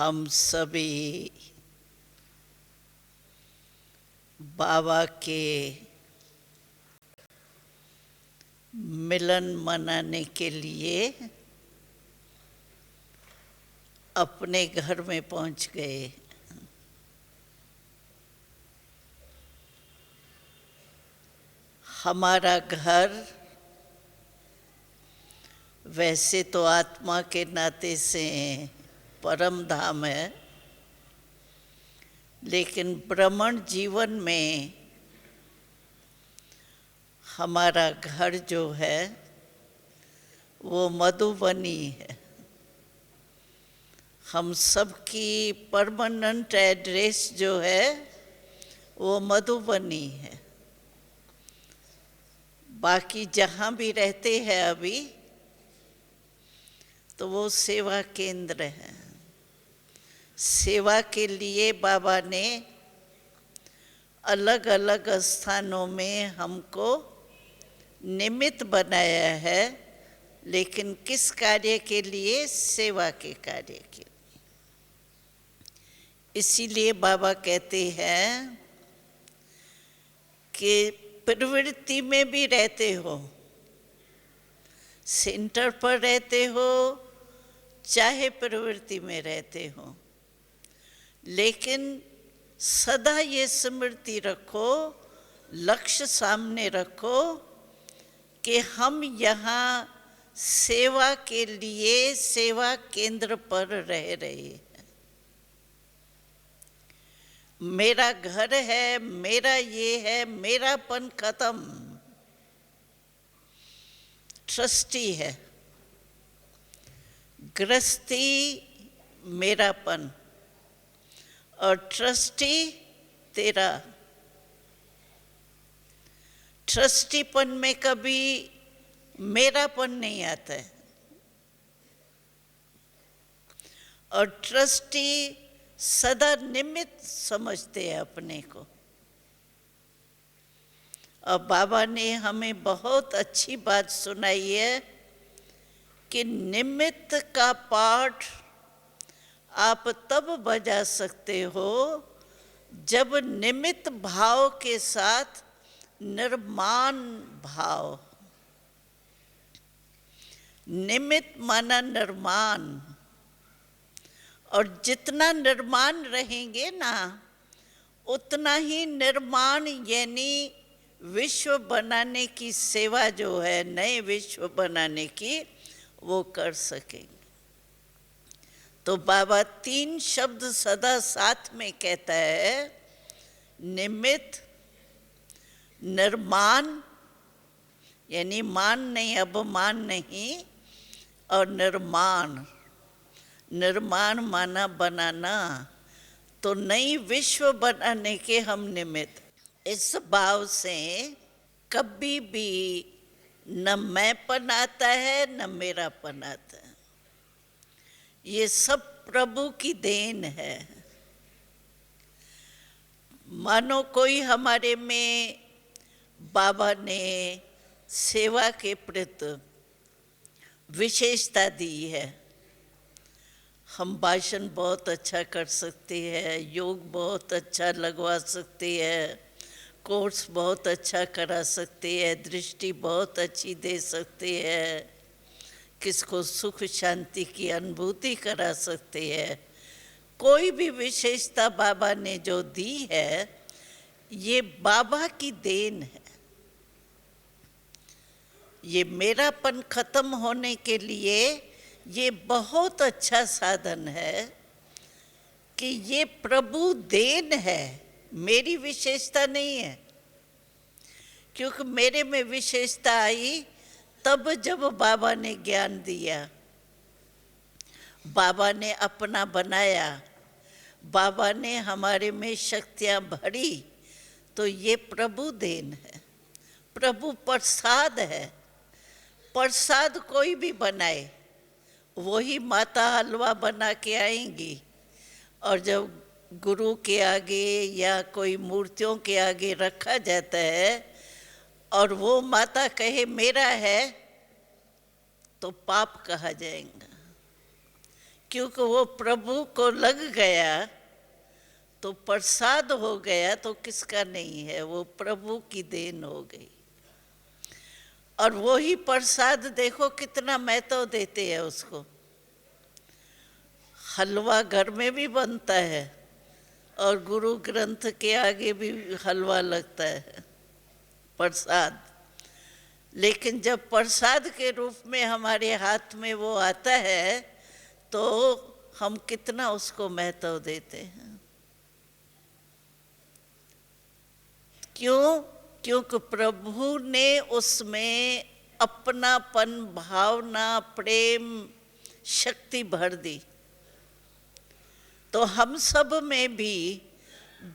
हम सभी बाबा के मिलन मनाने के लिए अपने घर में पहुंच गए। हमारा घर वैसे तो आत्मा के नाते से परम धाम है, लेकिन ब्रह्मण जीवन में हमारा घर जो है वो मधुबनी है। हम सबकी परमानेंट एड्रेस जो है वो मधुबनी है। बाकी जहाँ भी रहते हैं अभी तो वो सेवा केंद्र है। सेवा के लिए बाबा ने अलग अलग स्थानों में हमको निमित्त बनाया है, लेकिन किस कार्य के लिए? सेवा के कार्य के लिए। इसीलिए बाबा कहते हैं कि प्रवृत्ति में भी रहते हो, सेंटर पर रहते हो, चाहे प्रवृत्ति में रहते हो, लेकिन सदा ये स्मृति रखो, लक्ष्य सामने रखो कि हम यहाँ सेवा के लिए सेवा केंद्र पर रह रहे हैं। मेरा घर है, मेरा ये है, मेरापन खत्म। ट्रस्टी है, गृहस्थी मेरापन और ट्रस्टी तेरा। ट्रस्टीपन में कभी मेरापन नहीं आता है, और ट्रस्टी सदा निमित्त समझते हैं अपने को। और बाबा ने हमें बहुत अच्छी बात सुनाई है कि निमित्त का पाठ आप तब बजा सकते हो जब निमित्त भाव के साथ निर्माण भाव। निमित्त माना निर्माण, और जितना निर्माण रहेंगे ना उतना ही निर्माण यानी विश्व बनाने की सेवा जो है, नए विश्व बनाने की, वो कर सकेंगे। तो बाबा 3 शब्द सदा साथ में कहता है, निमित्त, निर्माण यानी मान नहीं, अपमान नहीं, और निर्माण। निर्माण माना बनाना, तो नई विश्व बनाने के हम निमित्त। इस भाव से कभी भी न मैंपन आता है न मेरापन आता है। ये सब प्रभु की देन है। मानो कोई हमारे में बाबा ने सेवा के प्रति विशेषता दी है। हम भाषण बहुत अच्छा कर सकते हैं, योग बहुत अच्छा लगवा सकते हैं, कोर्स बहुत अच्छा करा सकते हैं, दृष्टि बहुत अच्छी दे सकते हैं, किसको सुख शांति की अनुभूति करा सकते हैं। कोई भी विशेषता बाबा ने जो दी है, ये बाबा की देन है। ये मेरापन खत्म होने के लिए ये बहुत अच्छा साधन है कि ये प्रभु देन है, मेरी विशेषता नहीं है। क्योंकि मेरे में विशेषता आई तब जब बाबा ने ज्ञान दिया, बाबा ने अपना बनाया, बाबा ने हमारे में शक्तियाँ भरी, तो ये प्रभु देन है, प्रभु प्रसाद है। प्रसाद कोई भी बनाए, वही माता हलवा बना के आएंगी, और जब गुरु के आगे या कोई मूर्तियों के आगे रखा जाता है और वो माता कहे मेरा है, तो पाप कहा जाएगा। क्योंकि वो प्रभु को लग गया तो प्रसाद हो गया, तो किसका नहीं है, वो प्रभु की देन हो गई। और वो ही प्रसाद देखो कितना महत्व देते हैं उसको। हलवा घर में भी बनता है और गुरु ग्रंथ के आगे भी हलवा लगता है, प्रसाद। लेकिन जब प्रसाद के रूप में हमारे हाथ में वो आता है तो हम कितना उसको महत्व देते हैं। क्यों? क्योंकि प्रभु ने उसमें अपनापन, भावना, प्रेम, शक्ति भर दी। तो हम सब में भी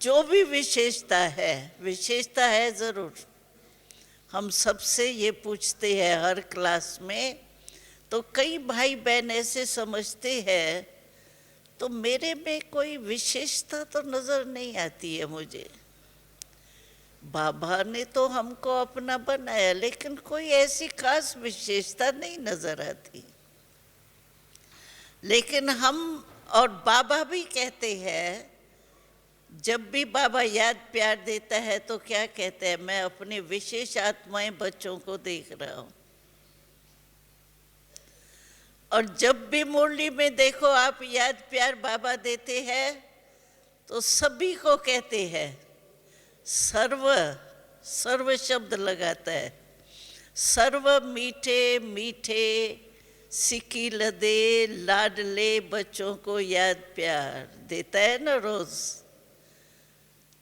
जो भी विशेषता है ज़रूर। हम सबसे ये पूछते हैं हर क्लास में, तो कई भाई बहन ऐसे समझते हैं तो मेरे में कोई विशेषता तो नज़र नहीं आती है मुझे। बाबा ने तो हमको अपना बनाया, लेकिन कोई ऐसी खास विशेषता नहीं नज़र आती। लेकिन हम और बाबा भी कहते हैं, जब भी बाबा याद प्यार देता है तो क्या कहते हैं, मैं अपने विशेष आत्माएं बच्चों को देख रहा हूँ। और जब भी मुरली में देखो आप याद प्यार बाबा देते हैं तो सभी को कहते हैं, सर्व शब्द लगाता है, सर्व मीठे मीठे सिकी लदे लाडले बच्चों को याद प्यार देता है ना रोज।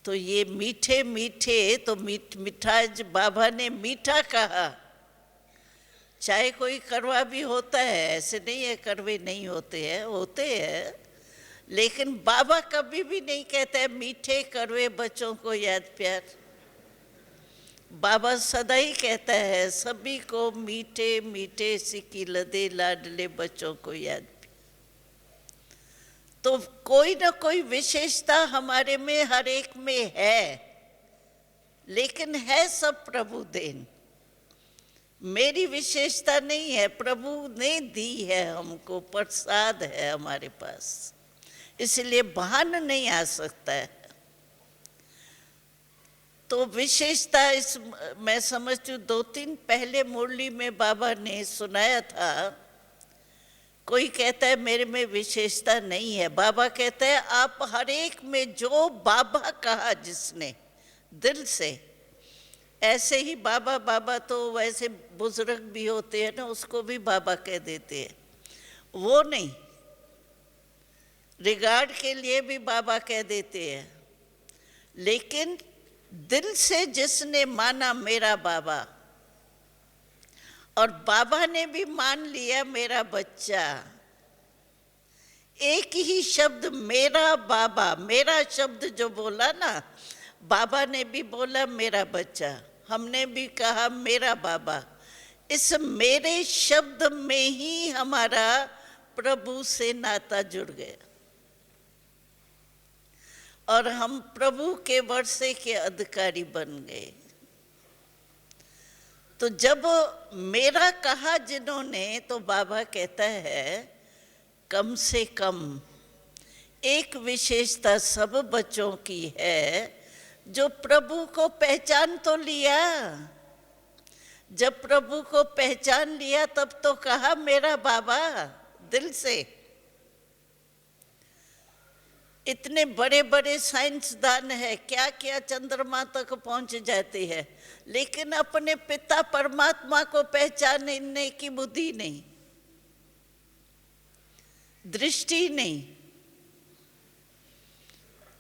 तो ये मीठे मीठे, तो मिठाज बाबा ने मीठा कहा। चाहे कोई कड़वा भी होता है, ऐसे नहीं है कड़वे नहीं होते हैं, होते हैं, लेकिन बाबा कभी भी नहीं कहते हैं मीठे कड़वे बच्चों को याद प्यार। बाबा सदा ही कहता है सभी को मीठे मीठे सिकी लदे लाडले बच्चों को याद। तो कोई ना कोई विशेषता हमारे में हर एक में है, लेकिन है सब प्रभु देन। मेरी विशेषता नहीं है, प्रभु ने दी है हमको, प्रसाद है हमारे पास, इसलिए बहाना नहीं आ सकता है। तो विशेषता इस मैं समझती हूँ 2-3 पहले मुरली में बाबा ने सुनाया था। कोई कहता है मेरे में विशेषता नहीं है, बाबा कहता है आप हर एक में जो बाबा कहा जिसने दिल से, ऐसे ही बाबा बाबा तो वैसे बुजुर्ग भी होते हैं ना, उसको भी बाबा कह देते हैं, वो नहीं, रिगार्ड के लिए भी बाबा कह देते हैं। लेकिन दिल से जिसने माना मेरा बाबा, और बाबा ने भी मान लिया मेरा बच्चा, एक ही शब्द मेरा बाबा, मेरा शब्द जो बोला ना, बाबा ने भी बोला मेरा बच्चा, हमने भी कहा मेरा बाबा। इस मेरे शब्द में ही हमारा प्रभु से नाता जुड़ गया और हम प्रभु के वर्षे के अधिकारी बन गए। तो जब मेरा कहा जिन्होंने, तो बाबा कहता है कम से कम एक विशेषता सब बच्चों की है, जो प्रभु को पहचान तो लिया। जब प्रभु को पहचान लिया तब तो कहा मेरा बाबा दिल से। इतने बड़े बड़े साइंसदान है, क्या क्या चंद्रमा तक पहुंच जाते हैं, लेकिन अपने पिता परमात्मा को पहचानने की बुद्धि नहीं, दृष्टि नहीं।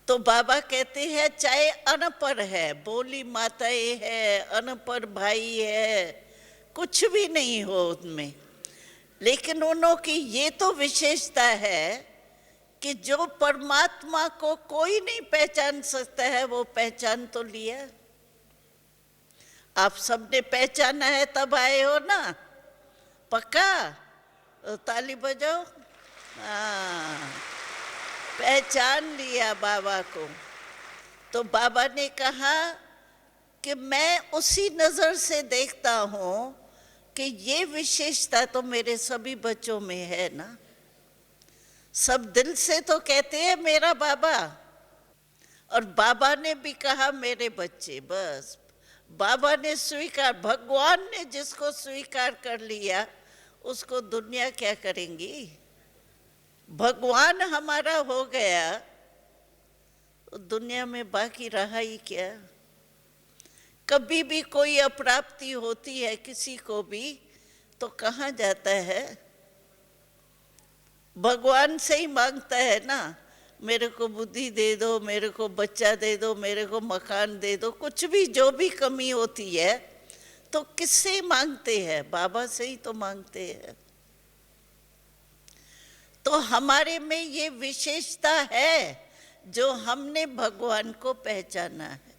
तो बाबा कहते हैं चाहे अनपढ़ है, बोली माताएं है, अनपढ़ भाई है, कुछ भी नहीं हो उनमें, लेकिन उन्हों की ये तो विशेषता है कि जो परमात्मा को कोई नहीं पहचान सकता है, वो पहचान तो लिया। आप सबने पहचाना है तब आए हो ना, पक्का? तो ताली बजाओ। हाँ, पहचान लिया बाबा को। तो बाबा ने कहा कि मैं उसी नज़र से देखता हूँ कि ये विशेषता तो मेरे सभी बच्चों में है ना, सब दिल से तो कहते हैं मेरा बाबा, और बाबा ने भी कहा मेरे बच्चे। बस बाबा ने स्वीकार, भगवान ने जिसको स्वीकार कर लिया उसको दुनिया क्या करेंगी। भगवान हमारा हो गया तो दुनिया में बाकी रहा ही क्या। कभी भी कोई अप्राप्ति होती है किसी को भी तो कहाँ जाता है, भगवान से ही मांगता है ना। मेरे को बुद्धि दे दो, मेरे को बच्चा दे दो, मेरे को मकान दे दो, कुछ भी जो भी कमी होती है तो किससे मांगते हैं, बाबा से ही तो मांगते हैं। तो हमारे में ये विशेषता है जो हमने भगवान को पहचाना है।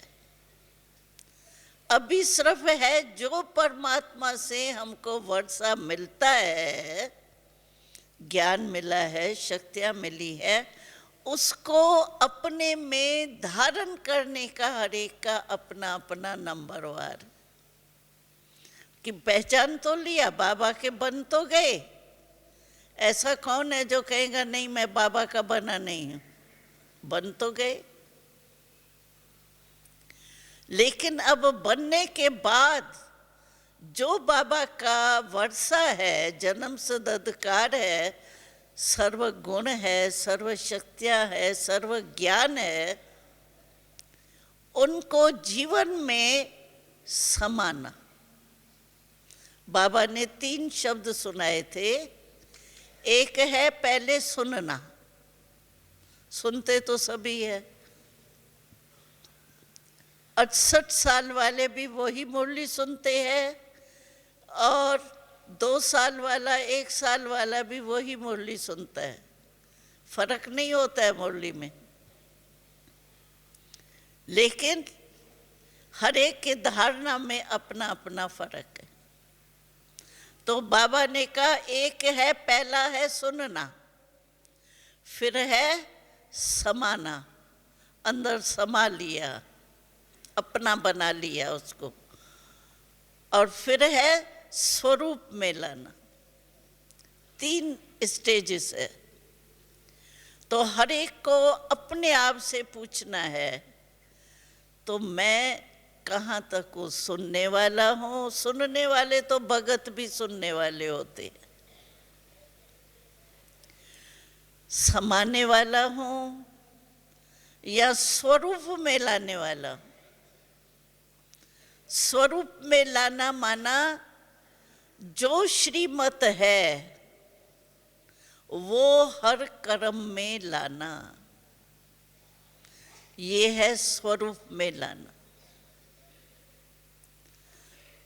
अभी सिर्फ है जो परमात्मा से हमको वर्षा मिलता है, ज्ञान मिला है, शक्तियाँ मिली है, उसको अपने में धारण करने का हर एक का अपना अपना नंबरवार। कि पहचान तो लिया, बाबा के बन तो गए। ऐसा कौन है जो कहेगा नहीं मैं बाबा का बना नहीं हूं, बन तो गए। लेकिन अब बनने के बाद जो बाबा का वर्षा है, जन्म सिद्ध अधिकार है, सर्व गुण है, सर्व शक्तियाँ है, सर्व ज्ञान है, उनको जीवन में समाना। बाबा ने 3 शब्द सुनाए थे। एक है पहले सुनना, सुनते तो सभी है, 68 साल वाले भी वही मुरली सुनते हैं और 2 साल वाला, 1 साल वाला भी वही मुरली सुनता है। फर्क नहीं होता है मुरली में, लेकिन हर एक की धारणा में अपना अपना फर्क है। तो बाबा ने कहा एक है, पहला है सुनना, फिर है समाना, अंदर समा लिया, अपना बना लिया उसको, और फिर है स्वरूप में लाना। 3 स्टेजेस है। तो हर एक को अपने आप से पूछना है तो मैं कहाँ तक हूँ, सुनने वाला हूँ। सुनने वाले तो भगत भी सुनने वाले होते हैं। समाने वाला हूँ या स्वरूप में लाने वाला हूँ। स्वरूप में लाना माना जो श्रीमत है वो हर कर्म में लाना, ये है स्वरूप में लाना।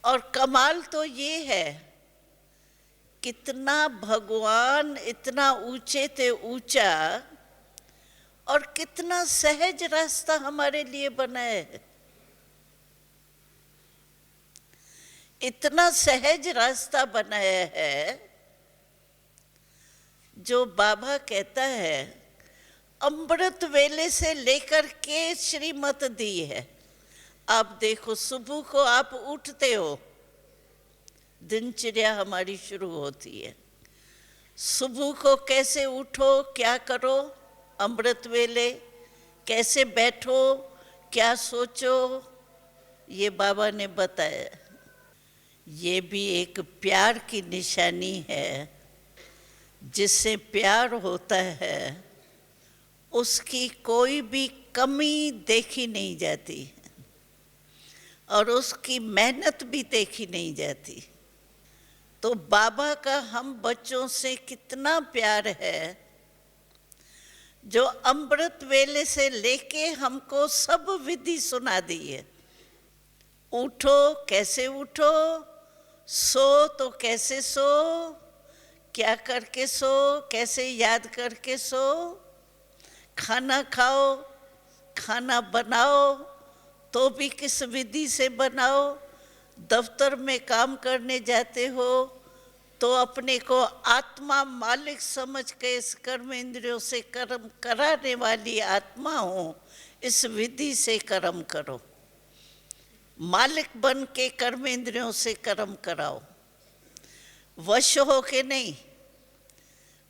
और कमाल तो ये है, कितना भगवान इतना ऊंचे ते ऊंचा और कितना सहज रास्ता हमारे लिए बनाया है। इतना सहज रास्ता बनाया है जो बाबा कहता है अमृत वेले से लेकर के श्रीमत दी है। आप देखो, सुबह को आप उठते हो, दिनचर्या हमारी शुरू होती है। सुबह को कैसे उठो, क्या करो, अमृत वेले कैसे बैठो, क्या सोचो, ये बाबा ने बताया। ये भी एक प्यार की निशानी है। जिससे प्यार होता है उसकी कोई भी कमी देखी नहीं जाती और उसकी मेहनत भी देखी नहीं जाती। तो बाबा का हम बच्चों से कितना प्यार है जो अमृत वेले से लेके हमको सब विधि सुना दी है। उठो कैसे उठो, सो तो कैसे सो, क्या करके सो, कैसे याद करके सो, खाना खाओ, खाना बनाओ तो भी किस विधि से बनाओ, दफ्तर में काम करने जाते हो तो अपने को आत्मा मालिक समझ के इस कर्म इंद्रियों से कर्म कराने वाली आत्मा हो, इस विधि से कर्म करो। मालिक बन के कर्म इंद्रियों से कर्म कराओ, वश हो के नहीं।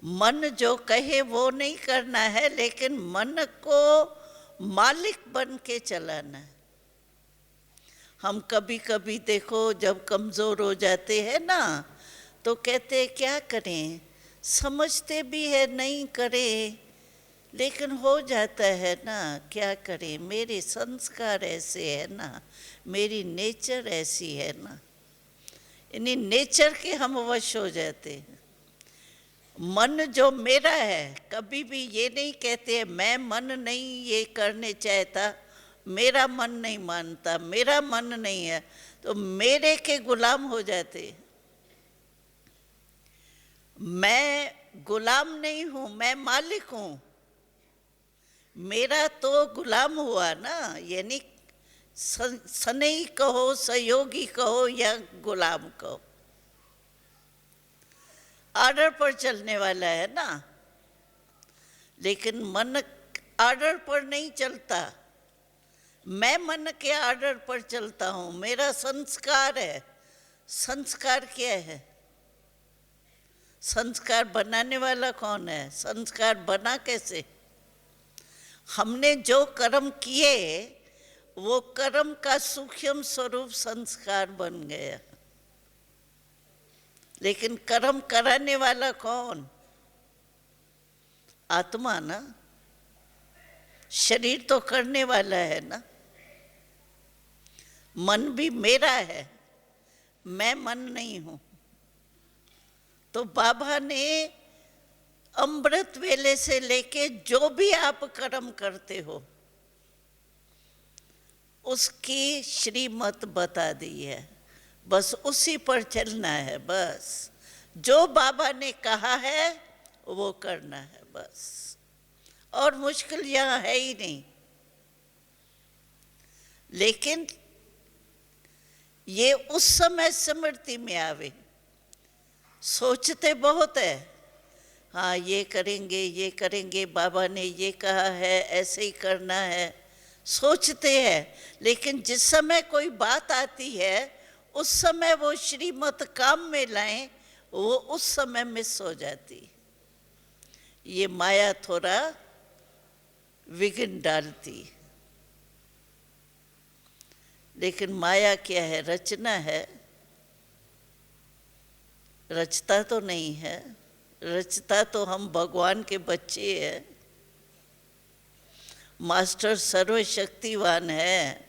मन जो कहे वो नहीं करना है, लेकिन मन को मालिक बन के चलाना है। हम कभी कभी देखो जब कमज़ोर हो जाते हैं ना, तो कहते हैं क्या करें, समझते भी है नहीं करें, लेकिन हो जाता है ना, क्या करें, मेरे संस्कार ऐसे है ना, मेरी नेचर ऐसी है ना। यानी नेचर के हम वश हो जाते हैं। मन जो मेरा है, कभी भी ये नहीं कहते हैं मैं मन नहीं ये करने चाहता, मेरा मन नहीं मानता, मेरा मन नहीं है, तो मेरे के गुलाम हो जाते। मैं गुलाम नहीं हूँ, मैं मालिक हूँ। मेरा तो गुलाम हुआ ना, यानी सनई कहो, सहयोगी कहो या गुलाम कहो, आर्डर पर चलने वाला है ना। लेकिन मन आर्डर पर नहीं चलता, मैं मन के आर्डर पर चलता हूँ। मेरा संस्कार है। संस्कार क्या है? संस्कार बनाने वाला कौन है? संस्कार बना कैसे? हमने जो कर्म किए वो कर्म का सूक्ष्म स्वरूप संस्कार बन गया। लेकिन कर्म कराने वाला कौन? आत्मा ना। शरीर तो करने वाला है ना। मन भी मेरा है, मैं मन नहीं हूं। तो बाबा ने अमृत वेले से लेके जो भी आप कर्म करते हो उसकी श्रीमत बता दी है, बस उसी पर चलना है। बस जो बाबा ने कहा है वो करना है बस, और मुश्किल यहाँ है ही नहीं। लेकिन ये उस समय स्मृति में आवे। सोचते बहुत है, हाँ ये करेंगे ये करेंगे, बाबा ने ये कहा है ऐसे ही करना है, सोचते हैं। लेकिन जिस समय कोई बात आती है उस समय वो श्रीमत काम में लाएं, वो उस समय मिस हो जाती। ये माया थोड़ा विघ्न डालती। लेकिन माया क्या है? रचना है, रचता तो नहीं है। रचता तो हम भगवान के बच्चे हैं। मास्टर सर्वशक्तिवान है।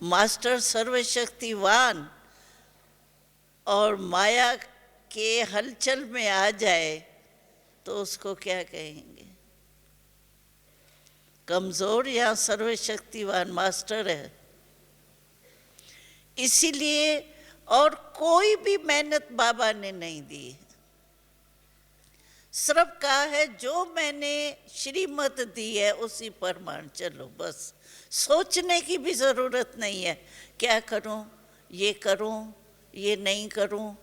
मास्टर सर्वशक्तिवान और माया के हलचल में आ जाए तो उसको क्या कहेंगे? कमजोर या सर्वशक्तिवान मास्टर है। इसीलिए और कोई भी मेहनत बाबा ने नहीं दी। सिर्फ कहा है जो मैंने श्रीमत दी है उसी पर मान चलो। बस सोचने की भी ज़रूरत नहीं है, क्या करूं, ये करूं, ये नहीं करूं,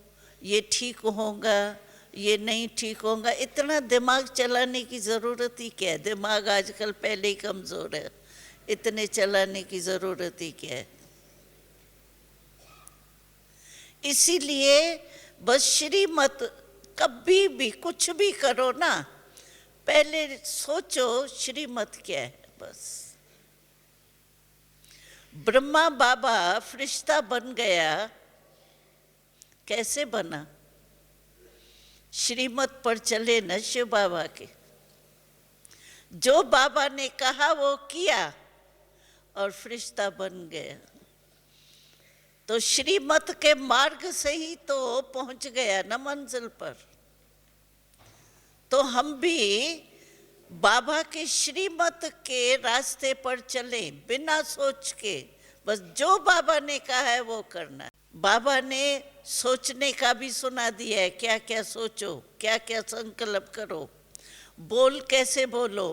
ये ठीक होगा, ये नहीं ठीक होगा। इतना दिमाग चलाने की ज़रूरत ही क्या है? दिमाग आजकल पहले ही कमज़ोर है, इतने चलाने की ज़रूरत ही क्या है? इसीलिए बस श्रीमत, कभी भी कुछ भी करो ना, पहले सोचो श्रीमत क्या है। बस ब्रह्मा बाबा फरिश्ता बन गया, कैसे बना? श्रीमत पर चले न शिव बाबा के। जो बाबा ने कहा वो किया और फरिश्ता बन गया। तो श्रीमत के मार्ग से ही तो पहुंच गया ना मंजिल पर। तो हम भी बाबा के श्रीमत के रास्ते पर चले, बिना सोच के। बस जो बाबा ने कहा है वो करना है। बाबा ने सोचने का भी सुना दिया है, क्या क्या सोचो, क्या क्या संकल्प करो, बोल कैसे बोलो,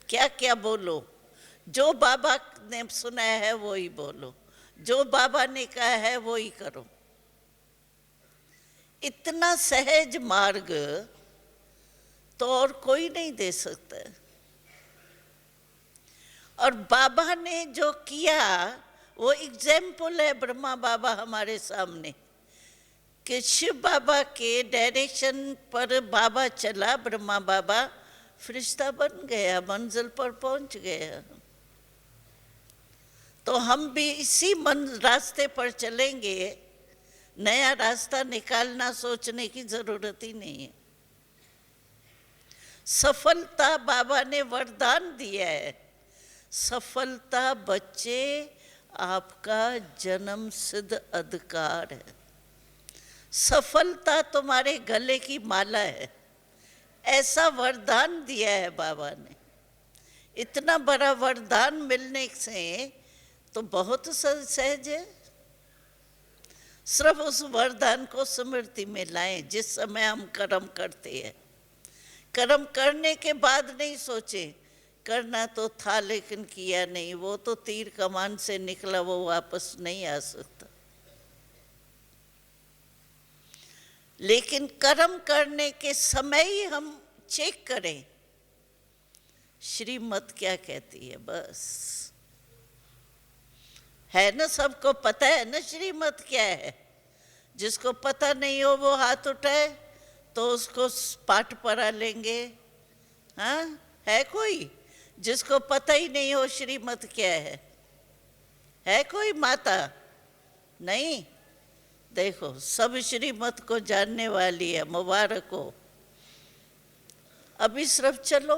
क्या क्या बोलो। जो बाबा ने सुनाया है वो ही बोलो, जो बाबा ने कहा है वो ही करो। इतना सहज मार्ग तो और कोई नहीं दे सकता। और बाबा ने जो किया वो एग्जाम्पल है। ब्रह्मा बाबा हमारे सामने कि शिव बाबा के डायरेक्शन पर बाबा चला, ब्रह्मा बाबा, फरिश्ता बन गया, मंजिल पर पहुंच गया। तो हम भी इसी रास्ते पर चलेंगे, नया रास्ता निकालना सोचने की जरूरत ही नहीं है। सफलता बाबा ने वरदान दिया है। सफलता बच्चे आपका जन्म सिद्ध अधिकार है। सफलता तुम्हारे गले की माला है, ऐसा वरदान दिया है बाबा ने। इतना बड़ा वरदान मिलने से तो बहुत सहज है। सिर्फ उस वरदान को स्मृति में लाएं जिस समय हम कर्म करते हैं। कर्म करने के बाद नहीं सोचे करना तो था लेकिन किया नहीं, वो तो तीर कमान से निकला, वो वापस नहीं आ सकता। लेकिन कर्म करने के समय ही हम चेक करें श्रीमत क्या कहती है। बस है ना, सबको पता है ना श्रीमत क्या है। जिसको पता नहीं हो वो हाथ उठाए तो उसको पाठ पढ़ा लेंगे। हाँ, है कोई जिसको पता ही नहीं हो श्रीमत क्या है कोई माता? नहीं। देखो, सब श्रीमत को जानने वाली है, मुबारक हो। अभी सिर्फ चलो,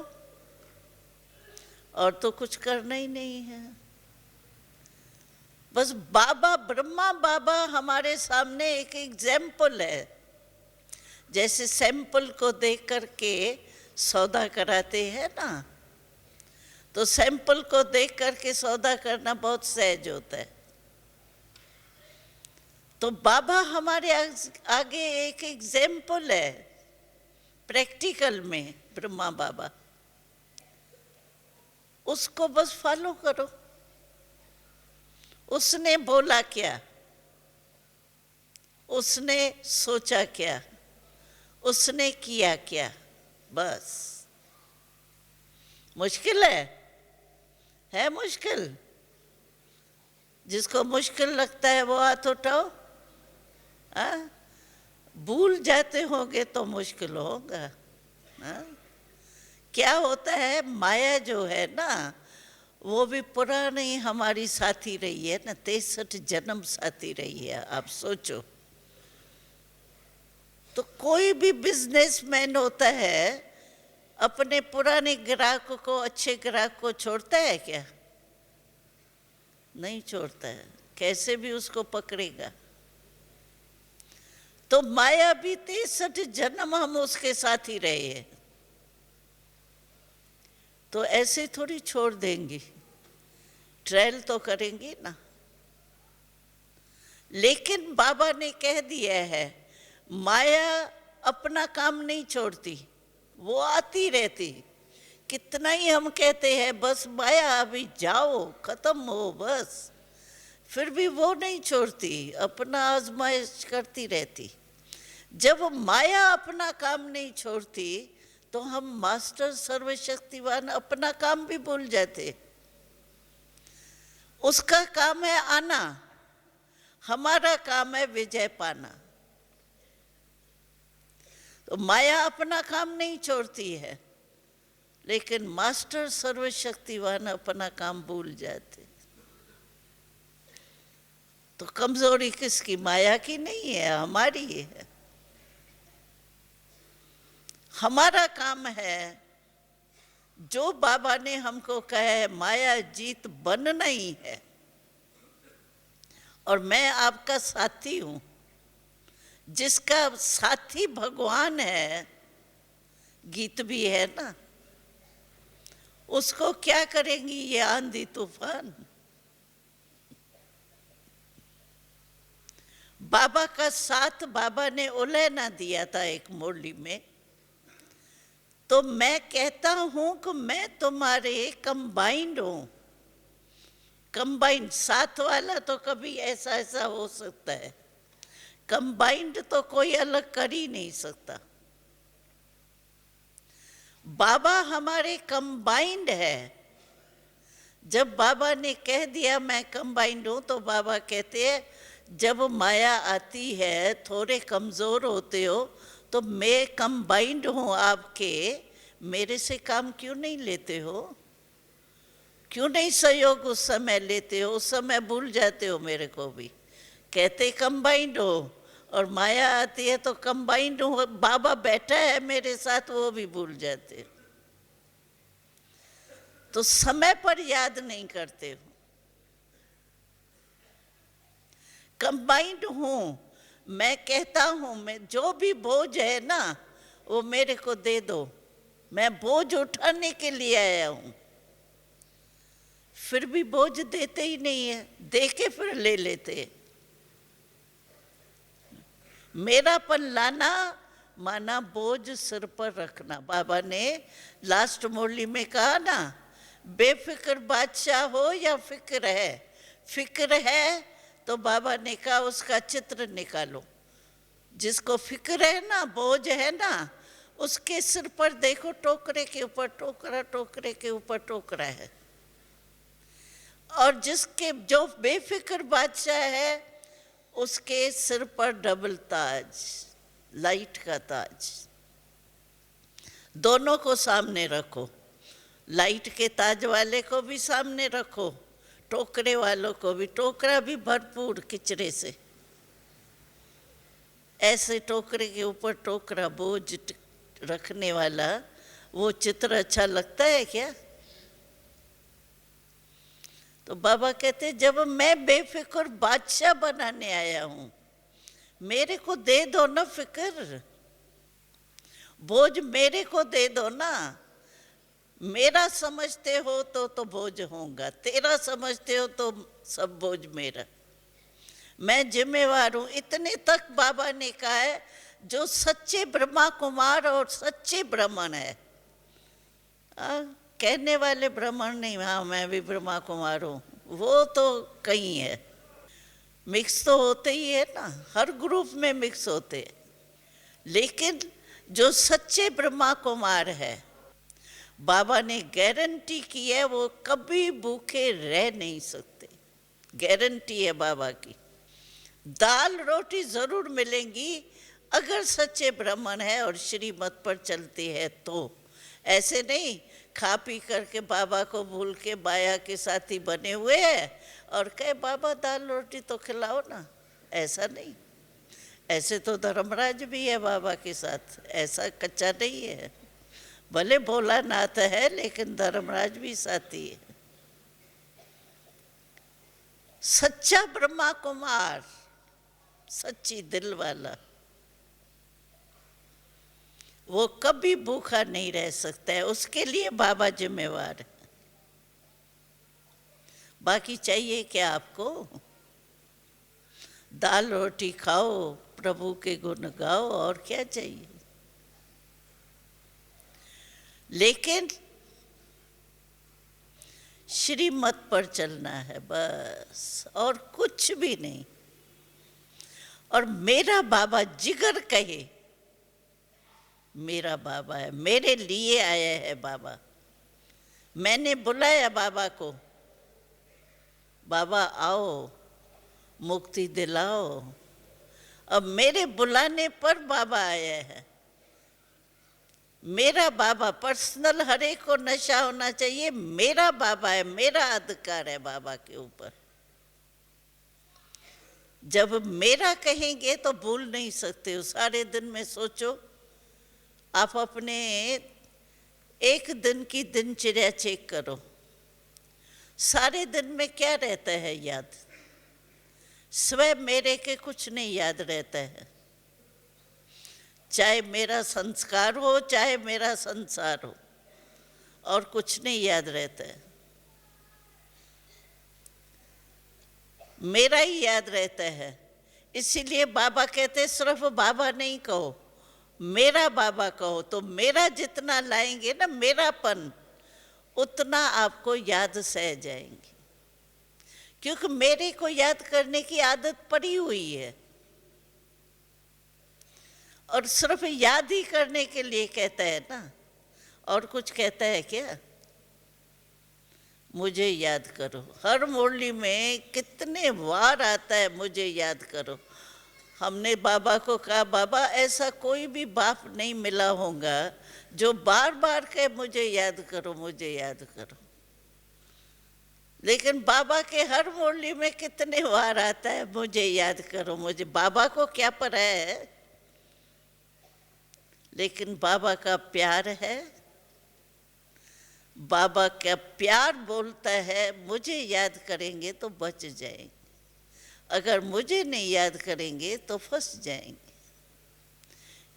और तो कुछ करना ही नहीं है। बस बाबा, ब्रह्मा बाबा हमारे सामने एक एग्जाम्पल है। जैसे सैंपल को देख करके सौदा कराते हैं ना, तो सैंपल को देख करके सौदा करना बहुत सहज होता है। तो बाबा हमारे आगे एक एग्जाम्पल है प्रैक्टिकल में, ब्रह्मा बाबा। उसको बस फॉलो करो। उसने बोला क्या, उसने सोचा क्या, उसने किया क्या, बस। मुश्किल है मुश्किल? जिसको मुश्किल लगता है वो हाथ उठाओ। भूल जाते होंगे तो मुश्किल होगा। क्या होता है, माया जो है ना, वो भी पुरानी हमारी साथी रही है ना, 63 जन्म साथी रही है। आप सोचो, तो कोई भी बिजनेसमैन होता है अपने पुराने ग्राहक को, अच्छे ग्राहक को छोड़ता है क्या? नहीं छोड़ता है। कैसे भी उसको पकड़ेगा। तो माया भी 63 जन्म हम उसके साथ ही रहे हैं, तो ऐसे थोड़ी छोड़ देंगी, ट्रायल तो करेंगी ना। लेकिन बाबा ने कह दिया है, माया अपना काम नहीं छोड़ती, वो आती रहती। कितना ही हम कहते हैं बस माया अभी जाओ, खत्म हो बस, फिर भी वो नहीं छोड़ती, अपना आजमाइश करती रहती। जब माया अपना काम नहीं छोड़ती तो हम मास्टर सर्वशक्तिवान अपना काम भी भूल जाते। उसका काम है आना, हमारा काम है विजय पाना। तो माया अपना काम नहीं छोड़ती है, लेकिन मास्टर सर्वशक्तिवान अपना काम भूल जाते। तो कमजोरी किसकी? माया की नहीं है, हमारी है। हमारा काम है, जो बाबा ने हमको कहा है, माया जीत बनना ही है। और मैं आपका साथी हूं, जिसका साथी भगवान है, गीत भी है ना। उसको क्या करेंगी ये आंधी तूफान? बाबा का साथ बाबा ने उलहना दिया था एक मुरली में। तो मैं कहता हूं कि मैं तुम्हारे कंबाइंड हूं। कंबाइंड, साथ वाला तो कभी ऐसा ऐसा हो सकता है, कंबाइंड तो कोई अलग कर ही नहीं सकता। बाबा हमारे कंबाइंड है। जब बाबा ने कह दिया मैं कंबाइंड हूं, तो बाबा कहते हैं जब माया आती है, थोड़े कमज़ोर होते हो, तो मैं कंबाइंड हूँ आपके, मेरे से काम क्यों नहीं लेते हो? क्यों नहीं सहयोग उस समय लेते हो? उस समय भूल जाते हो मेरे को भी। कहते कंबाइंड हो, और माया आती है तो कंबाइंड हो, बाबा बैठा है मेरे साथ, वो भी भूल जाते हो। तो समय पर याद नहीं करते हो। कंबाइंड हूँ, मैं कहता हूँ, मैं जो भी बोझ है ना वो मेरे को दे दो, मैं बोझ उठाने के लिए आया हूँ। फिर भी बोझ देते ही नहीं है, दे के फिर ले लेते हैं। मेरापन लाना माना बोझ सिर पर रखना। बाबा ने लास्ट मुरली में कहा ना, बेफिक्र बादशाह हो या फिक्र है। फिक्र है तो बाबा ने कहा उसका चित्र निकालो। जिसको फिक्र है ना, बोझ है ना, उसके सिर पर देखो टोकरे के ऊपर टोकरा, टोकरे के ऊपर टोकरा है। और जिसके जो बेफिक्र बादशाह है उसके सिर पर डबल ताज, लाइट का ताज। दोनों को सामने रखो, लाइट के ताज वाले को भी सामने रखो, टोकरे वालों को भी। टोकरा भी भरपूर किचरे से, ऐसे टोकरे के ऊपर टोकरा बोझ रखने वाला, वो चित्र अच्छा लगता है क्या? तो बाबा कहते जब मैं बेफिक्र बादशाह बनाने आया हूं, मेरे को दे दो ना फिक्र, बोझ मेरे को दे दो ना। मेरा समझते हो तो बोझ होगा, तेरा समझते हो तो सब बोझ मेरा। मैं जिम्मेवार हूं। इतने तक बाबा ने कहा है, जो सच्चे ब्रह्मा कुमार और सच्चे ब्राह्मण है। कहने वाले ब्राह्मण नहीं, हाँ मैं भी ब्रह्मा कुमार हूँ, वो तो कहीं है। मिक्स तो होते ही है ना, हर ग्रुप में मिक्स होते हैं। लेकिन जो सच्चे ब्रह्मा कुमार है, बाबा ने गारंटी की है, वो कभी भूखे रह नहीं सकते। गारंटी है बाबा की। दाल रोटी जरूर मिलेंगी अगर सच्चे ब्राह्मण है और श्रीमत पर चलते हैं तो। ऐसे नहीं खा पी करके बाबा को भूल के माया के साथी बने हुए हैं और कहे बाबा दाल रोटी तो खिलाओ ना, ऐसा नहीं। ऐसे तो धर्मराज भी है बाबा के साथ, ऐसा कच्चा नहीं है। भले भोलानाथ है लेकिन धर्मराज भी साथी है। सच्चा ब्रह्मा कुमार, सच्ची दिल वाला, वो कभी भूखा नहीं रह सकता है। उसके लिए बाबा जिम्मेवार है। बाकी चाहिए क्या आपको? दाल रोटी खाओ, प्रभु के गुण गाओ, और क्या चाहिए? लेकिन श्रीमत पर चलना है बस, और कुछ भी नहीं। और मेरा बाबा जिगर कहे, मेरा बाबा है, मेरे लिए आया है बाबा। मैंने बुलाया बाबा को, बाबा आओ मुक्ति दिलाओ। अब मेरे बुलाने पर बाबा आया है। मेरा बाबा पर्सनल, हर एक को नशा होना चाहिए, मेरा बाबा है, मेरा अधिकार है बाबा के ऊपर। जब मेरा कहेंगे तो भूल नहीं सकते हो। सारे दिन में सोचो, आप अपने एक दिन की दिनचर्या चेक करो, सारे दिन में क्या रहता है याद? स्वयं मेरे के कुछ नहीं याद रहता है। चाहे मेरा संस्कार हो, चाहे मेरा संसार हो, और कुछ नहीं याद रहता है। मेरा ही याद रहता है। इसीलिए बाबा कहते सिर्फ बाबा नहीं कहो, मेरा बाबा कहो। तो मेरा जितना लाएंगे ना, मेरापन, उतना आपको याद सह जाएंगे। क्योंकि मेरे को याद करने की आदत पड़ी हुई है। और सिर्फ याद ही करने के लिए कहता है ना, और कुछ कहता है क्या? मुझे याद करो। हर मुरली में कितने बार आता है मुझे याद करो। हमने बाबा को कहा, बाबा ऐसा कोई भी बाप नहीं मिला होगा जो बार बार कहे मुझे याद करो, मुझे याद करो। लेकिन बाबा के हर मुरली में कितने बार आता है मुझे याद करो, मुझे। बाबा को क्या पता है, लेकिन बाबा का प्यार है। बाबा का प्यार बोलता है मुझे याद करेंगे तो बच जाएंगे, अगर मुझे नहीं याद करेंगे तो फंस जाएंगे।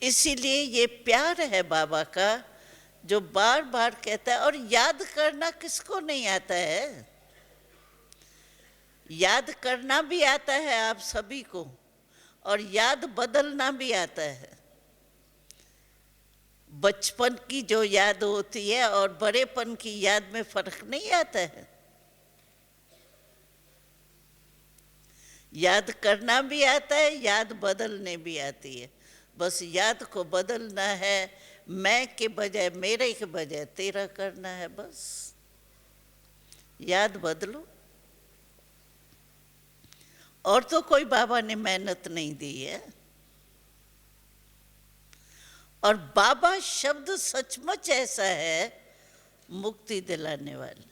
इसीलिए ये प्यार है बाबा का जो बार बार कहता है। और याद करना किसको नहीं आता है? याद करना भी आता है आप सभी को, और याद बदलना भी आता है। बचपन की जो याद होती है और बड़ेपन की याद में फर्क नहीं आता है। याद करना भी आता है, याद बदलने भी आती है। बस याद को बदलना है, मैं के बजाय मेरे के बजाय तेरा करना है। बस याद बदलो। और तो कोई बाबा ने मेहनत नहीं दी है। और बाबा शब्द सचमुच ऐसा है, मुक्ति दिलाने वाला।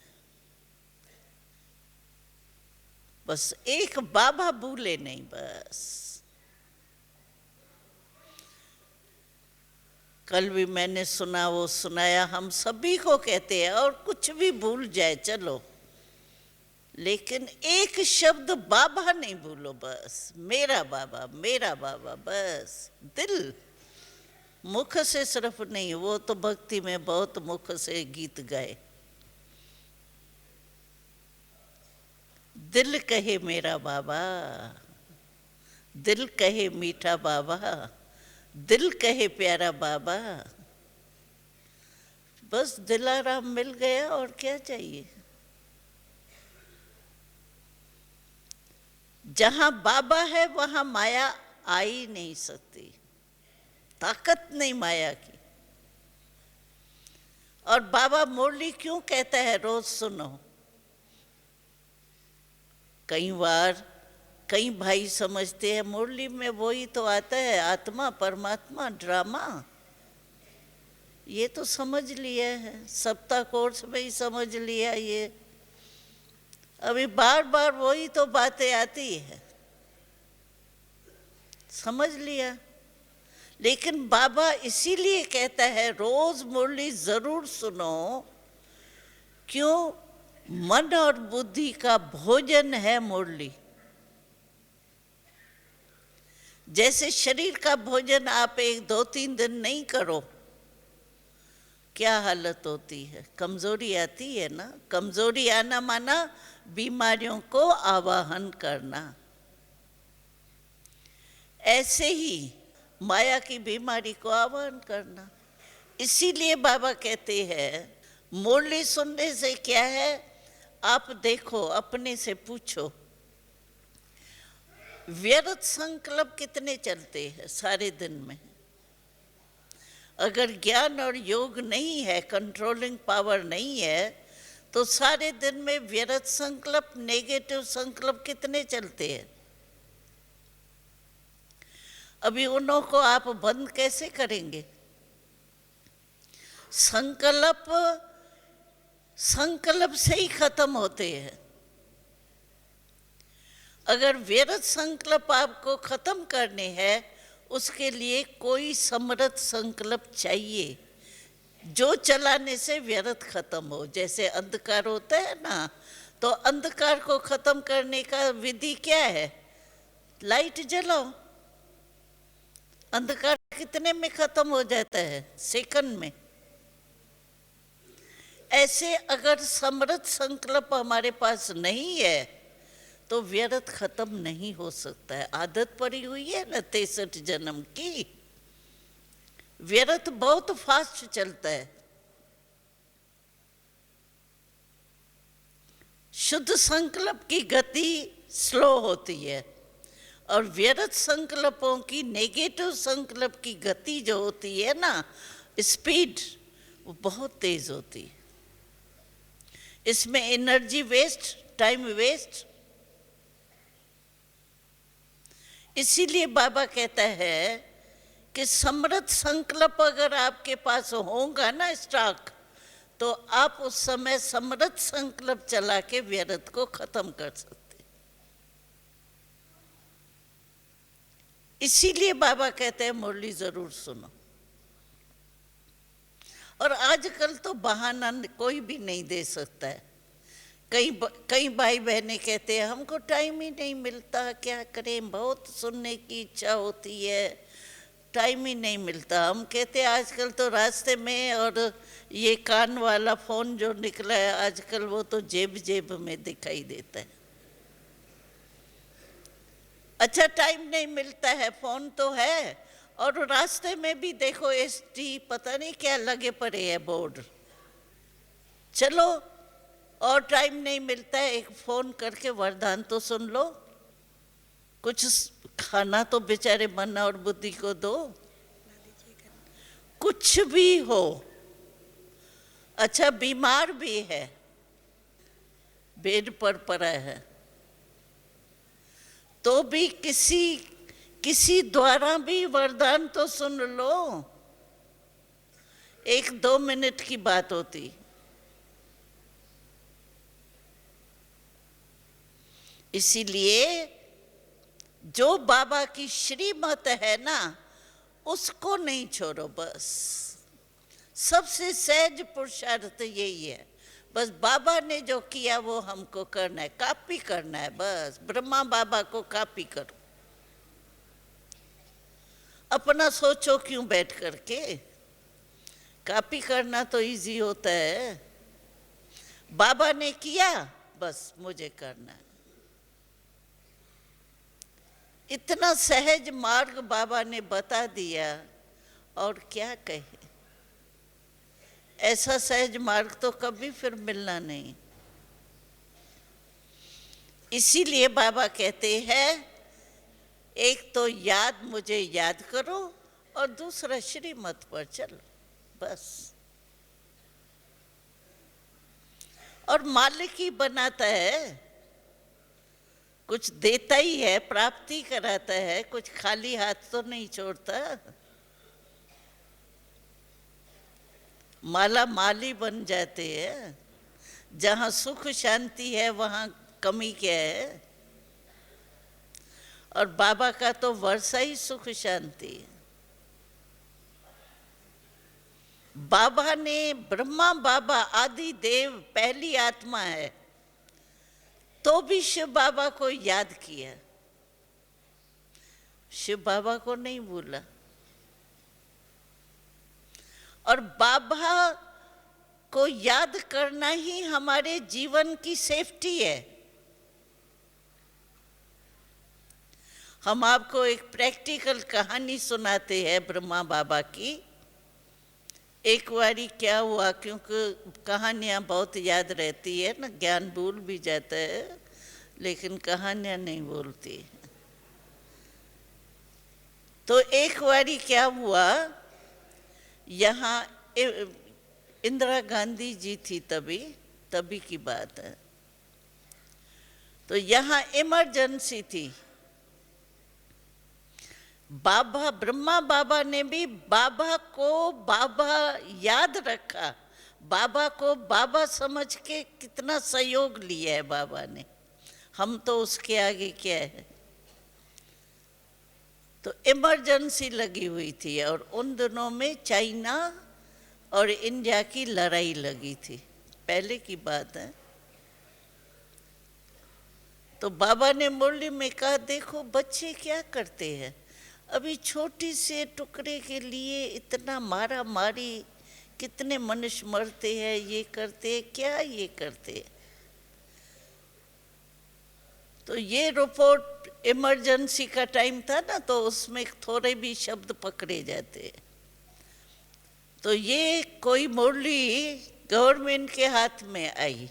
बस एक बाबा भूले नहीं, बस। कल भी मैंने सुना, वो सुनाया। हम सभी को कहते हैं और कुछ भी भूल जाए चलो, लेकिन एक शब्द बाबा नहीं भूलो। बस मेरा बाबा, मेरा बाबा, बस। दिल, मुख से सिर्फ नहीं, वो तो भक्ति में बहुत मुख से गीत गाए। दिल कहे मेरा बाबा, दिल कहे मीठा बाबा, दिल कहे प्यारा बाबा। बस दिलाराम मिल गया, और क्या चाहिए। जहां बाबा है वहां माया आ ही नहीं सकती, ताकत नहीं माया की। और बाबा मुरली क्यों कहता है रोज सुनो। कई बार कई भाई समझते हैं मुरली में वही तो आता है, आत्मा परमात्मा ड्रामा। ये तो समझ लिया है, सप्ताह कोर्स में ही समझ लिया। ये अभी बार बार वही तो बातें आती है, समझ लिया। लेकिन बाबा इसीलिए कहता है रोज मुरली जरूर सुनो। क्यों? मन और बुद्धि का भोजन है मुरली। जैसे शरीर का भोजन आप 1-2-3 दिन नहीं करो, क्या हालत होती है, कमजोरी आती है ना। कमजोरी आना माना बीमारियों को आवाहन करना। ऐसे ही माया की बीमारी को आवाहन करना। इसीलिए बाबा कहते हैं मुरली सुनने से क्या है, आप देखो, अपने से पूछो, व्यर्थ संकल्प कितने चलते हैं सारे दिन में। अगर ज्ञान और योग नहीं है, कंट्रोलिंग पावर नहीं है, तो सारे दिन में व्यर्थ संकल्प, नेगेटिव संकल्प कितने चलते हैं। अभी उन्हों को आप बंद कैसे करेंगे। संकल्प संकल्प से ही खत्म होते हैं। अगर व्यर्थ संकल्प आपको खत्म करने हैं, उसके लिए कोई समर्थ संकल्प चाहिए जो चलाने से व्यर्थ खत्म हो। जैसे अंधकार होता है ना, तो अंधकार को खत्म करने का विधि क्या है, लाइट जलाओ। अंधकार कितने में खत्म हो जाता है, सेकंड में। ऐसे अगर समर्थ संकल्प हमारे पास नहीं है तो व्यर्थ खत्म नहीं हो सकता है। आदत पड़ी हुई है ना 63 जन्म की, व्यर्थ बहुत फास्ट चलता है। शुद्ध संकल्प की गति स्लो होती है, और व्यर्थ संकल्पों की, नेगेटिव संकल्प की गति जो होती है ना, स्पीड, वो बहुत तेज होती है। इसमें एनर्जी वेस्ट, टाइम वेस्ट। इसीलिए बाबा कहता है कि समृद्ध संकल्प अगर आपके पास होगा ना स्टॉक, तो आप उस समय समृद्ध संकल्प चला के व्यर्थ को खत्म कर सकते। इसीलिए बाबा कहते हैं मुरली जरूर सुनो। और आजकल तो बहाना कोई भी नहीं दे सकता है। कई भाई बहनें कहते हैं हमको टाइम ही नहीं मिलता, क्या करें, बहुत सुनने की इच्छा होती है, टाइम ही नहीं मिलता। हम कहते हैं आजकल तो रास्ते में, और ये कान वाला फ़ोन जो निकला है आजकल, वो तो जेब जेब में दिखाई देता है। अच्छा, टाइम नहीं मिलता है, फ़ोन तो है, और रास्ते में भी देखो एसटी पता नहीं क्या लगे पड़े हैं बोर्ड। चलो, और टाइम नहीं मिलता है, एक फ़ोन करके वरदान तो सुन लो, कुछ खाना तो बेचारे मन और बुद्धि को दो, कुछ भी हो। अच्छा, बीमार भी है, बेड पर पड़ा है, तो भी किसी द्वारा भी वरदान तो सुन लो। 1-2 मिनट की बात होती। इसीलिए जो बाबा की श्रीमत है ना, उसको नहीं छोड़ो। बस सबसे सहज पुरुषार्थ यही है। बस बाबा ने जो किया वो हमको करना है, कॉपी करना है। बस ब्रह्मा बाबा को कॉपी करो, अपना सोचो क्यों बैठ करके। कॉपी करना तो इजी होता है। बाबा ने किया, बस मुझे करना है। इतना सहज मार्ग बाबा ने बता दिया, और क्या कहे। ऐसा सहज मार्ग तो कभी फिर मिलना नहीं। इसीलिए बाबा कहते हैं, एक तो मुझे याद करो, और दूसरा श्रीमत पर चलो, बस। और मालिक ही बनाता है, कुछ देता ही है, प्राप्ति कराता है, कुछ खाली हाथ तो नहीं छोड़ता। माला माली बन जाते हैं। जहाँ सुख शांति है वहाँ कमी क्या है। और बाबा का तो वर्षा ही सुख शांति है। बाबा ने, ब्रह्मा बाबा आदि देव पहली आत्मा है, तो भी शिव बाबा को याद किया, शिव बाबा को नहीं भूला। और बाबा को याद करना ही हमारे जीवन की सेफ्टी है। हम आपको एक प्रैक्टिकल कहानी सुनाते हैं ब्रह्मा बाबा की। एक बारी क्या हुआ, क्योंकि कहानियाँ बहुत याद रहती है ना, ज्ञान भूल भी जाता है, लेकिन कहानियाँ नहीं भूलती। तो एक बारी क्या हुआ, यहाँ इंदिरा गांधी जी थी, तभी की बात है। तो यहाँ इमरजेंसी थी। बाबा, ब्रह्मा बाबा ने भी बाबा को बाबा याद रखा, बाबा को बाबा समझ के कितना सहयोग लिया है बाबा ने। हम तो उसके आगे क्या है। तो इमरजेंसी लगी हुई थी, और उन दिनों में चाइना और इंडिया की लड़ाई लगी थी, पहले की बात है। तो बाबा ने मुरली में कहा, देखो बच्चे क्या करते हैं, अभी छोटी से टुकड़े के लिए इतना मारा मारी, कितने मनुष्य मरते हैं, ये करते हैं, क्या ये करते हैं। तो ये रिपोर्ट इमरजेंसी का टाइम था ना, तो उसमें थोड़े भी शब्द पकड़े जाते हैं। तो ये कोई मुरली गवर्नमेंट के हाथ में आई,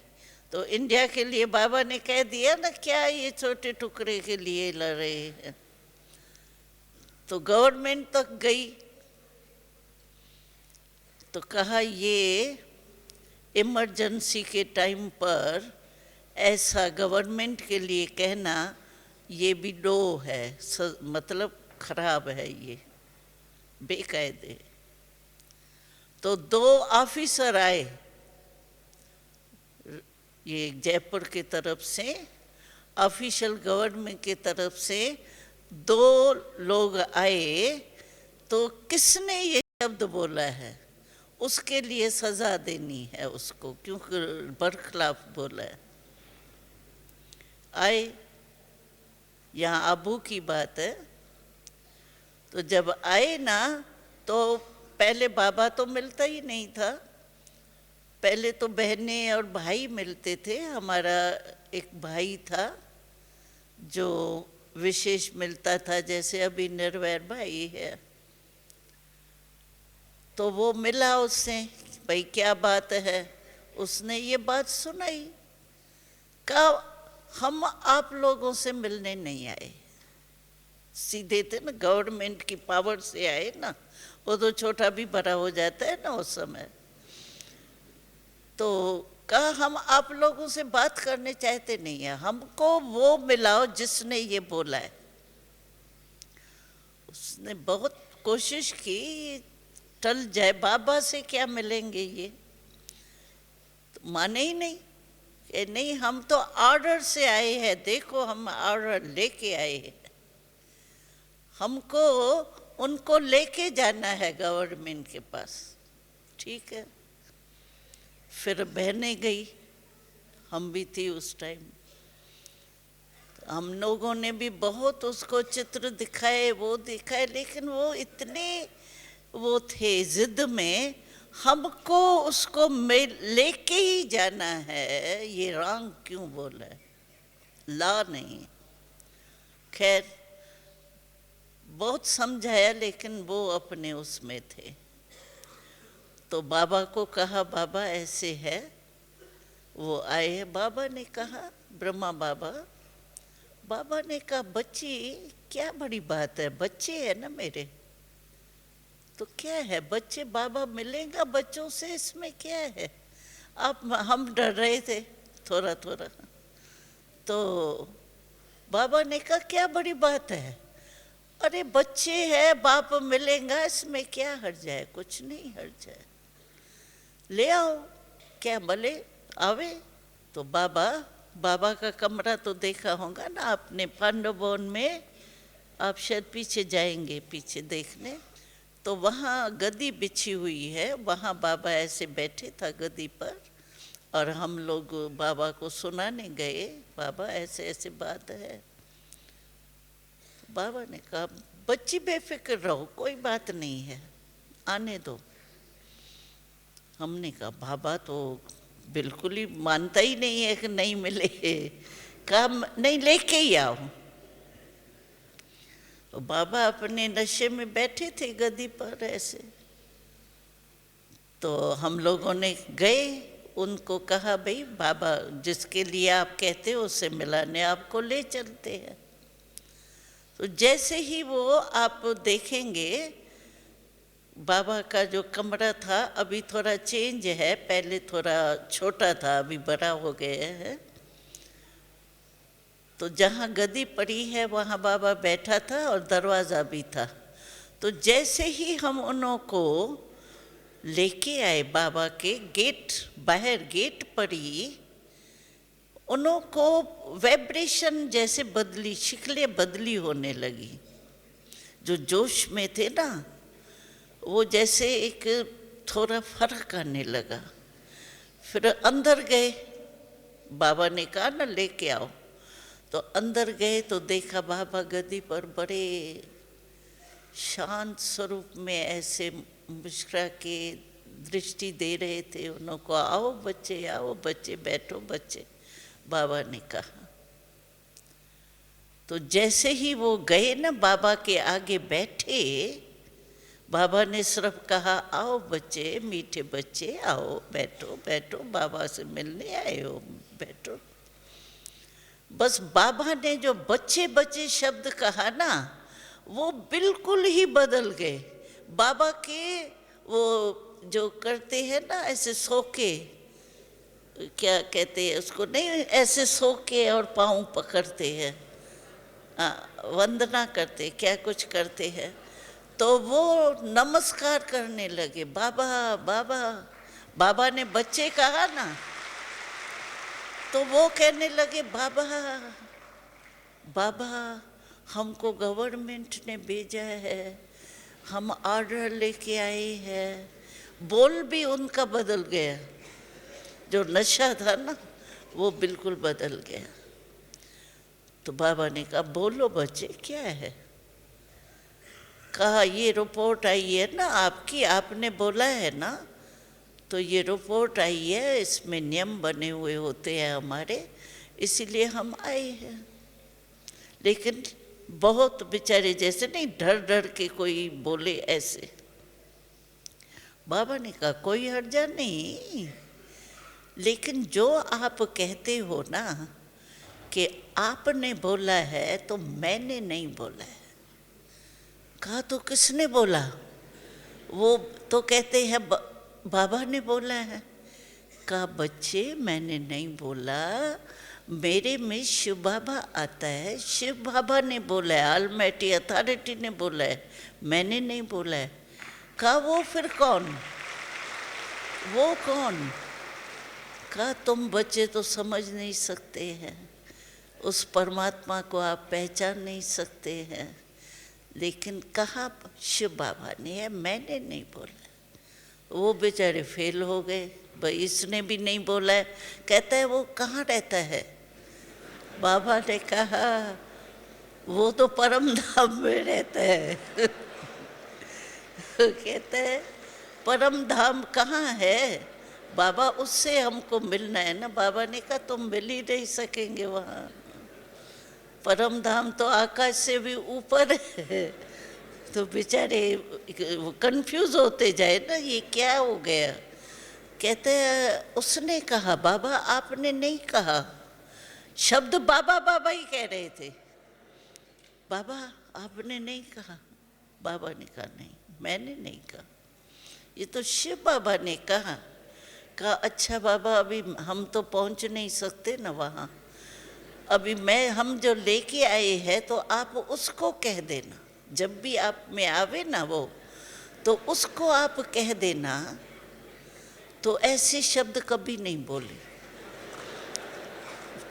तो इंडिया के लिए बाबा ने कह दिया ना, क्या ये छोटे टुकड़े के लिए लड़ रहे हैं। तो गवर्नमेंट तक गई, तो कहा ये इमरजेंसी के टाइम पर ऐसा गवर्नमेंट के लिए कहना ये भी लो है, मतलब खराब है, ये बेकायदे। तो 2 ऑफिसर आए, ये जयपुर की तरफ से ऑफिशियल गवर्नमेंट की तरफ से 2 लोग आए, तो किसने ये शब्द बोला है उसके लिए सजा देनी है उसको, क्योंकि बरखिलाफ बोला है। आए, यहाँ अबू की बात है। तो जब आए ना, तो पहले बाबा तो मिलता ही नहीं था, पहले तो बहनें और भाई मिलते थे। हमारा एक भाई था जो विशेष मिलता था, जैसे अभी निर्वैर भाई है। तो वो मिला उससे, भाई क्या बात है। उसने ये बात सुनाई, कहा हम आप लोगों से मिलने नहीं आए, सीधे थे ना, गवर्नमेंट की पावर से आए ना, वो तो छोटा भी बड़ा हो जाता है ना उस समय। तो कहा हम आप लोगों से बात करने चाहते नहीं है, हमको वो मिलाओ जिसने ये बोला है। उसने बहुत कोशिश की टल जाए, बाबा से क्या मिलेंगे ये, तो माने ही नहीं कि नहीं हम तो ऑर्डर से आए हैं, देखो हम ऑर्डर लेके आए हैं, हमको उनको लेके जाना है गवर्नमेंट के पास। ठीक है, फिर बहनें गई, हम भी थी उस टाइम। हम लोगों ने भी बहुत उसको चित्र दिखाए, वो दिखाए, लेकिन वो इतने वो थे जिद में, हमको उसको लेके ही जाना है, ये रॉन्ग क्यों बोला है, ला नहीं। खैर बहुत समझाया, लेकिन वो अपने उसमें थे। तो बाबा को कहा बाबा ऐसे है, वो आए, बाबा ने कहा, ब्रह्मा बाबा, बाबा ने कहा बच्ची क्या बड़ी बात है, बच्चे है ना मेरे, तो क्या है बच्चे, बाबा मिलेगा बच्चों से, इसमें क्या है। आप हम डर रहे थे थोड़ा थोड़ा। तो बाबा ने कहा क्या बड़ी बात है, अरे बच्चे है, बाप मिलेगा, इसमें क्या हर्ज है, कुछ नहीं हर्ज है, ले आओ, क्या भले आवे। तो बाबा का कमरा तो देखा होगा ना आपने, पांडव भवन में, आप शायद पीछे जाएंगे, पीछे देखने, तो वहाँ गद्दी बिछी हुई है, वहाँ बाबा ऐसे बैठे था गद्दी पर, और हम लोग बाबा को सुनाने गए, बाबा ऐसे ऐसे बात है। बाबा ने कहा बच्ची बेफिक्र रहो, कोई बात नहीं है, आने दो। हमने कहा बाबा तो बिल्कुल ही मानता ही नहीं है कि नहीं मिले, कहा नहीं लेके ही आओ। तो बाबा अपने नशे में बैठे थे गद्दी पर ऐसे। तो हम लोगों ने गए, उनको कहा भाई बाबा जिसके लिए आप कहते हो उससे मिलाने आपको ले चलते हैं। तो जैसे ही वो आप देखेंगे, बाबा का जो कमरा था अभी थोड़ा चेंज है, पहले थोड़ा छोटा था, अभी बड़ा हो गया है। तो जहाँ गद्दी पड़ी है वहाँ बाबा बैठा था और दरवाज़ा भी था। तो जैसे ही हम उन्हों को लेके आए बाबा के गेट, बाहर गेट पड़ी, उन्हों को वाइब्रेशन जैसे बदली, शिकलें बदली होने लगी। जो जोश में थे ना, वो जैसे एक थोड़ा फर्क आने लगा। फिर अंदर गए, बाबा ने कहा ना लेके आओ, तो अंदर गए तो देखा बाबा गद्दी पर बड़े शांत स्वरूप में ऐसे मुस्कुरा के दृष्टि दे रहे थे उन्हों को, आओ बच्चे बैठो बच्चे, बाबा ने कहा। तो जैसे ही वो गए ना बाबा के आगे बैठे, बाबा ने सिर्फ कहा आओ बच्चे, मीठे बच्चे आओ, बैठो बैठो, बाबा से मिलने आए हो, बैठो। बस बाबा ने जो बच्चे बच्चे शब्द कहा ना, वो बिल्कुल ही बदल गए। बाबा के वो जो करते हैं ना ऐसे सो के, क्या कहते हैं उसको, नहीं ऐसे सो के और पाँव पकड़ते हैं, वंदना करते, क्या कुछ करते हैं, तो वो नमस्कार करने लगे, बाबा बाबा। बाबा ने बच्चे कहा ना, तो वो कहने लगे बाबा बाबा, हमको गवर्नमेंट ने भेजा है, हम ऑर्डर लेके आए हैं। बोल भी उनका बदल गया, जो नशा था ना वो बिल्कुल बदल गया। तो बाबा ने कहा बोलो बच्चे क्या है। कहा ये रिपोर्ट आई है ना आपकी, आपने बोला है ना, तो ये रिपोर्ट आई है, इसमें नियम बने हुए होते हैं हमारे, इसीलिए हम आए हैं। लेकिन बहुत बेचारे जैसे नहीं डर डर के कोई बोले ऐसे। बाबा ने कहा कोई हर्जा नहीं, लेकिन जो आप कहते हो ना कि आपने बोला है तो मैंने नहीं बोला है। कहा तो किसने बोला? वो तो कहते हैं बाबा ने बोला है। कहा बच्चे मैंने नहीं बोला, मेरे में शिव बाबा आता है, शिव बाबा ने बोला है, ऑलमाइटी अथॉरिटी ने बोला है, मैंने नहीं बोला है। कहा वो फिर कौन? वो कौन? कहा तुम बच्चे तो समझ नहीं सकते हैं, उस परमात्मा को आप पहचान नहीं सकते हैं, लेकिन कहा शिव बाबा ने है, मैंने नहीं बोला। वो बेचारे फेल हो गए, भाई इसने भी नहीं बोला है। कहता है वो कहाँ रहता है? बाबा ने कहा वो तो परम धाम में रहता है। कहते हैं परम धाम कहाँ है? बाबा उससे हमको मिलना है ना। बाबा ने कहा तुम मिल ही नहीं सकेंगे वहाँ, परम धाम तो आकाश से भी ऊपर है। तो बेचारे कंफ्यूज होते जाए ना, ये क्या हो गया। कहते हैं उसने कहा बाबा आपने नहीं कहा, शब्द बाबा बाबा ही कह रहे थे, बाबा आपने नहीं कहा। बाबा ने कहा नहीं मैंने नहीं कहा, ये तो शिव बाबा ने कहा। कहा अच्छा बाबा अभी हम तो पहुंच नहीं सकते ना वहाँ, अभी हम जो लेके आए हैं तो आप उसको कह देना, जब भी आप में आवे ना वो, तो उसको आप कह देना। तो ऐसे शब्द कभी नहीं बोले।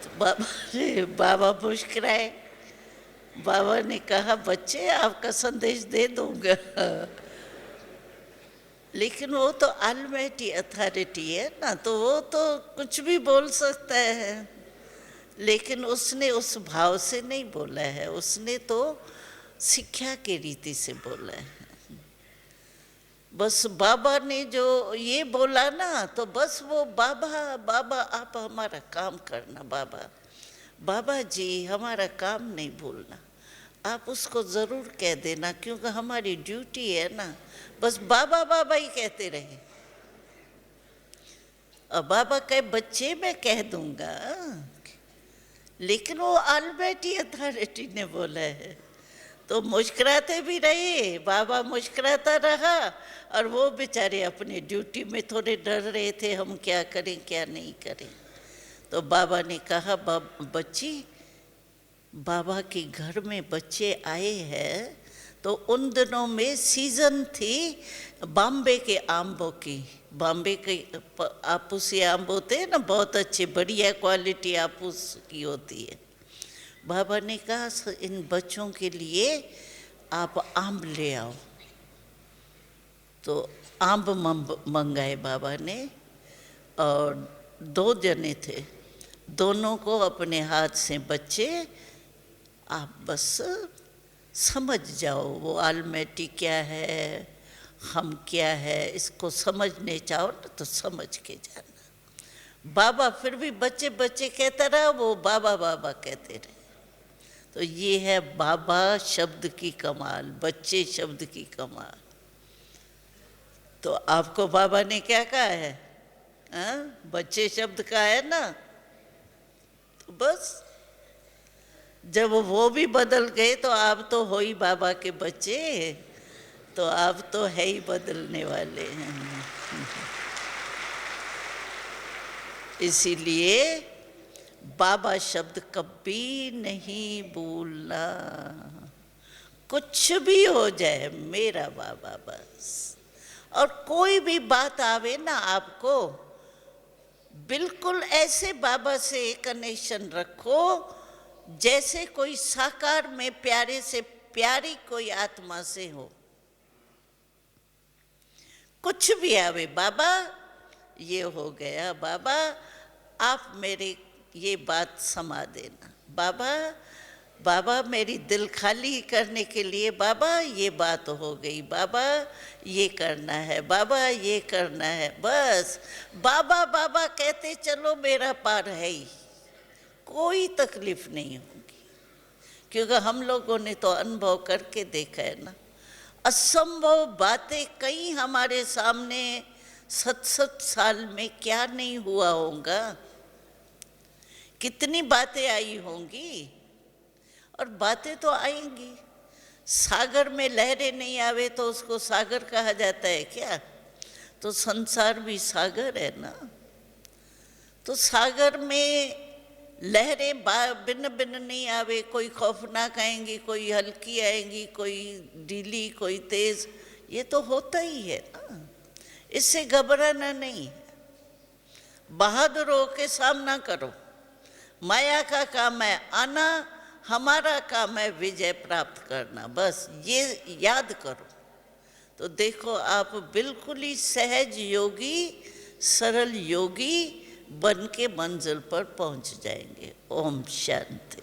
तो बाबा मुस्कुराए। बाबा ने कहा बच्चे आपका संदेश दे दूंगा, लेकिन वो तो ऑलमाइटी अथॉरिटी है ना, तो वो तो कुछ भी बोल सकता है, लेकिन उसने उस भाव से नहीं बोला है, उसने तो शिक्षा के रीति से बोला है। बस बाबा ने जो ये बोला ना, तो बस वो बाबा बाबा आप हमारा काम करना, बाबा बाबा जी हमारा काम नहीं भूलना, आप उसको ज़रूर कह देना, क्योंकि हमारी ड्यूटी है ना। बस बाबा बाबा ही कहते रहे। और बाबा कहे बच्चे मैं कह दूंगा, लेकिन वो ऑलमाइटी अथॉरिटी ने बोला है। तो मुस्कुराते भी रहे, बाबा मुस्कुराता रहा, और वो बेचारे अपनी ड्यूटी में थोड़े डर रहे थे, हम क्या करें क्या नहीं करें। तो बाबा ने कहा बच्ची, बाबा के घर में बच्चे आए हैं, तो उन दिनों में सीज़न थी बॉम्बे के आम्बों की। बॉम्बे के आपूसी आम होते हैं ना, बहुत अच्छे बढ़िया क्वालिटी आपूस की होती है। बाबा ने कहा इन बच्चों के लिए आप आम ले आओ। तो आम मंगाए बाबा ने, और 2 जने थे, दोनों को अपने हाथ से बच्चे आप बस समझ जाओ वो ऑलमाइटी क्या है, हम क्या है, इसको समझने चाहो ना तो समझ के जाना। बाबा फिर भी बच्चे बच्चे कहता रहा, वो बाबा बाबा कहते रहे। तो ये है बाबा शब्द की कमाल, बच्चे शब्द की कमाल। तो आपको बाबा ने क्या कहा है? बच्चे शब्द का है ना, तो बस जब वो भी बदल गए तो आप तो हो ही बाबा के बच्चे, तो आप तो है ही बदलने वाले हैं। इसीलिए बाबा शब्द कभी नहीं भूलना। कुछ भी हो जाए मेरा बाबा बस। और कोई भी बात आवे ना आपको, बिल्कुल ऐसे बाबा से कनेक्शन रखो जैसे कोई साकार में प्यारे से प्यारी कोई आत्मा से हो। कुछ भी आवे, बाबा ये हो गया, बाबा आप मेरे ये बात समा देना, बाबा बाबा मेरी दिल खाली करने के लिए बाबा ये बात हो गई, बाबा ये करना है, बाबा ये करना है। बस बाबा बाबा कहते चलो, मेरा पार है ही, कोई तकलीफ नहीं होगी। क्योंकि हम लोगों ने तो अनुभव करके देखा है ना, असंभव बातें कई हमारे सामने 7-7 साल में क्या नहीं हुआ होगा, कितनी बातें आई होंगी। और बातें तो आएंगी। सागर में लहरें नहीं आवे तो उसको सागर कहा जाता है क्या? तो संसार भी सागर है ना। तो सागर में लहरें भिन्न भिन्न नहीं आवे, कोई खौफनाक आएंगी, कोई हल्की आएंगी, कोई ढीली, कोई तेज, ये तो होता ही है ना। इससे घबराना नहीं है, बहादुर होके सामना करो। माया का काम है आना, हमारा काम है विजय प्राप्त करना, बस ये याद करो। तो देखो आप बिल्कुल ही सहज योगी, सरल योगी बन के मंजिल पर पहुंच जाएंगे। ओम शांति।